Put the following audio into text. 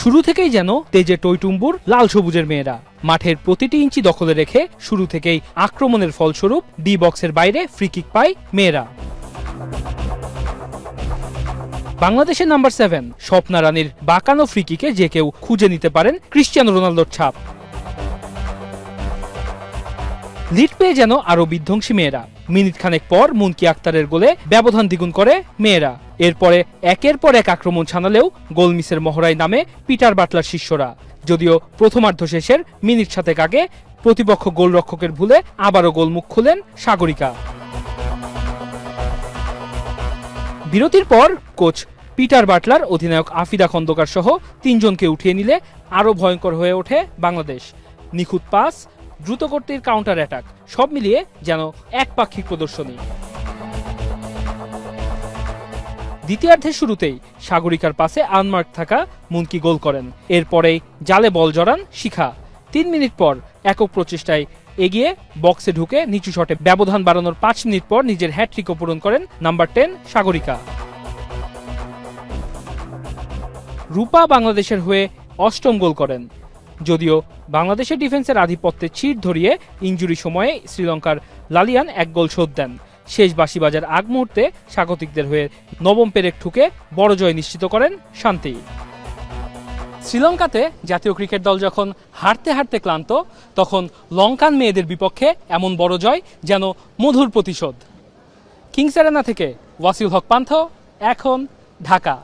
শুরু থেকেই যেন তেজে টইটুম্বুর লাল সবুজের মেয়েরা মাঠের প্রতিটি ইঞ্চি দখলে রেখে শুরু থেকেই আক্রমণের ফলস্বরূপ ডি বক্সের বাইরে ফ্রি কিক পায় মেয়েরা। বাংলাদেশের নাম্বার 7 স্বপ্না রানীর বাঁকানো ফ্রি কিকে যে কেউ খুঁজে নিতে পারেন ক্রিশ্চিয়ানো রোনালদোর ছাপ। লিড পেয়ে যেন আরো বিধ্বংসী মেয়েরা। মিনিট খানেক পর মুনকি আক্তারের গোলে ব্যবধান দ্বিগুণ করে মেয়েরা। এরপরে একের পর এক আক্রমণ ছানালেও গোল মিসের মহড়ায় নামে পিটার বাটলার শিষ্যরা। যদিও প্রথমার্ধ শেষের মিনিট 7 আগে প্রতিপক্ষ গোলরক্ষকের ভুলে আবারও গোলমুখ খুলেন সাগরিকা। বিরতির পর কোচ পিটার বাটলার অধিনায়ক আফিদা খন্দকার সহ 3 জনকে উঠিয়ে নিলে আরও ভয়ঙ্কর হয়ে ওঠে বাংলাদেশ। নিখুঁত পাস, দ্রুতগতির কাউন্টার অ্যাটাক সব মিলিয়ে যেন একপাক্ষিক প্রদর্শনী। দ্বিতীয়ার্ধের শুরুতেই সাগরিকার পাসে আনমার্ক থাকা মুনকি গোল করেন। এরপরেই জালে বল জড়ান শিখা। 3 মিনিট পর একক প্রচেষ্টায় এগিয়ে বক্সে ঢুকে নিচু শটে ব্যবধান বাড়ানোর 5 মিনিট পর নিজের হ্যাটট্রিকও পূরণ করেন নাম্বার 10 সাগরিকা। রূপা বাংলাদেশের হয়ে 8ম গোল করেন। যদিও বাংলাদেশের ডিফেন্সের আধিপত্যে চির ধরিয়ে ইনজুরি সময়ে শ্রীলঙ্কার লালিয়ান 1 গোল শোধ দেন। শেষ বাঁশি বাজার আগ মুহূর্তে স্বাগতিকদের হয়ে 9ম পেরেক ঠুকে বড় জয় নিশ্চিত করেন শান্তি। শ্রীলঙ্কাতে জাতীয় ক্রিকেট দল যখন হারতে হারতে ক্লান্ত, তখন লঙ্কান মেয়েদের বিপক্ষে এমন বড় জয় যেন মধুর প্রতিশোধ। কিংস অ্যারেনা থেকে ওয়াসিউল হক পান্থ, এখন ঢাকা।